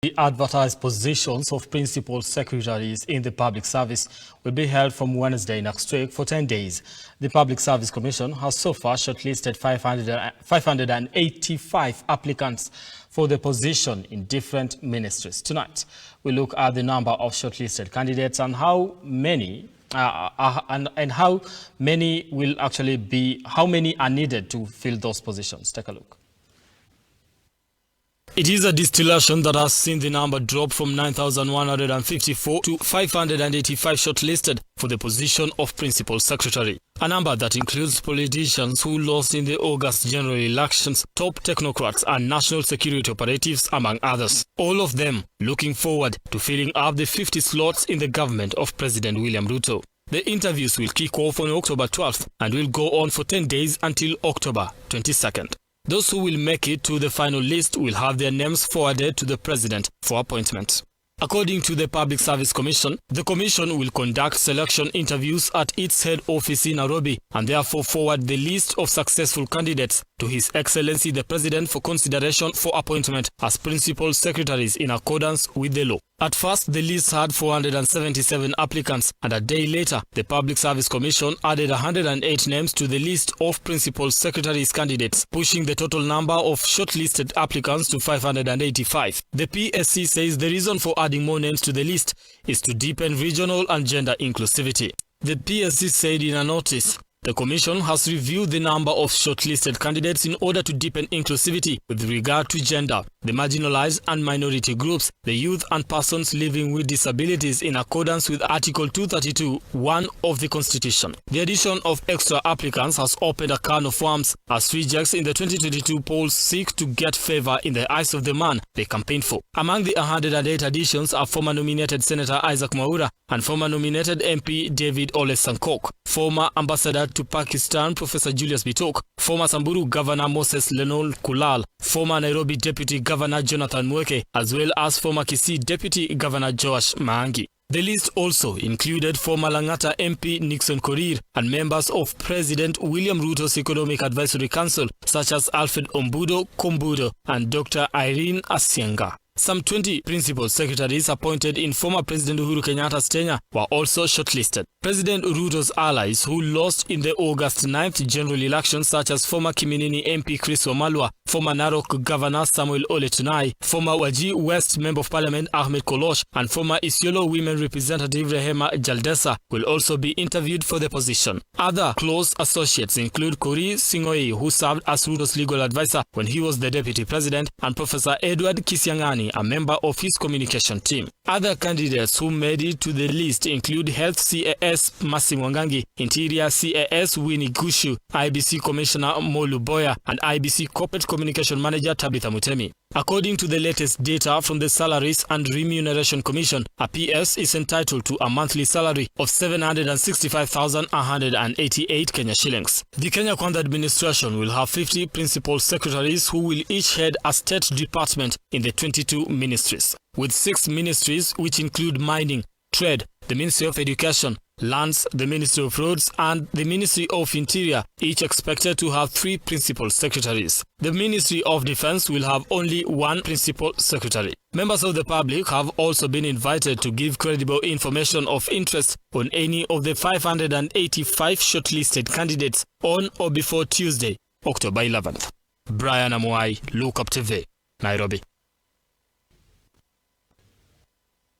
The advertised positions of principal secretaries in the public service will be held from Wednesday next week for 10 days. The Public Service Commission has so far shortlisted 585 applicants for the position in different ministries. Tonight, we look at the number of shortlisted candidates and how many how many are needed to fill those positions. Take a look. It is a distillation that has seen the number drop from 9,154 to 585 shortlisted for the position of Principal Secretary. A number that includes politicians who lost in the August general elections, top technocrats and national security operatives, among others. All of them looking forward to filling up the 50 slots in the government of President William Ruto. The interviews will kick off on October 12th and will go on for 10 days until October 22nd. Those who will make it to the final list will have their names forwarded to the President for appointment. According to the Public Service Commission, the Commission will conduct selection interviews at its head office in Nairobi and therefore forward the list of successful candidates to His Excellency the President for consideration for appointment as Principal Secretaries in accordance with the law. At first, the list had 477 applicants, and a day later, the Public Service Commission added 108 names to the list of Principal Secretaries candidates, pushing the total number of shortlisted applicants to 585. The PSC says the reason for adding more names to the list is to deepen regional and gender inclusivity. The PSC said in a notice, the Commission has reviewed the number of shortlisted candidates in order to deepen inclusivity with regard to gender, the marginalized and minority groups, the youth and persons living with disabilities in accordance with Article 232(1) of the Constitution. The addition of extra applicants has opened a can of worms as rejects in the 2022 polls seek to get favor in the eyes of the man they campaigned for. Among the 108 additions are former nominated Senator Isaac Mwaura and former nominated MP David Ole Sankok, former Ambassador to Pakistan Professor Julius Bitok, former Samburu Governor Moses Lenol Kulal, former Nairobi Deputy Governor Jonathan Mweke, as well as former Kisii Deputy Governor Joash Maangi. The list also included former Langata MP Nixon Korir and members of President William Ruto's Economic Advisory Council such as Alfred Ombudo Kombudo and Dr. Irene Asienga. Some 20 principal secretaries appointed in former President Uhuru Kenyatta's tenure were also shortlisted. President Ruto's allies who lost in the August 9th general election, such as former Kiminini MP Chris Wamalwa, former Narok Governor Samuel Ole Tunai, former Wajir West Member of Parliament Ahmed Kolosh, and former Isiolo Women Representative Rehema Jaldesa will also be interviewed for the position. Other close associates include Kori Sing'oei, who served as Ruto's legal advisor when he was the deputy president, and Professor Edward Kisiang'ani, a member of his communication team. Other candidates who made it to the list include Health CAS Masi Mwangangi, Interior CAS Winnie Gushu, IBC Commissioner Molu Boya, and IBC Corporate Communication Manager Tabitha Mutemi. According to the latest data from the Salaries and Remuneration Commission, a PS is entitled to a monthly salary of 765,188 Kenya shillings. The Kenya Kwanza administration will have 50 principal secretaries who will each head a state department in the 22 ministries, with 6 ministries which include mining, trade, the Ministry of Education, Lands, the Ministry of Roads, and the Ministry of Interior, each expected to have 3 principal secretaries. The Ministry of Defense will have only 1 principal secretary. Members of the public have also been invited to give credible information of interest on any of the 585 shortlisted candidates on or before Tuesday, October 11th. Brian Amuai, Look Up TV, Nairobi.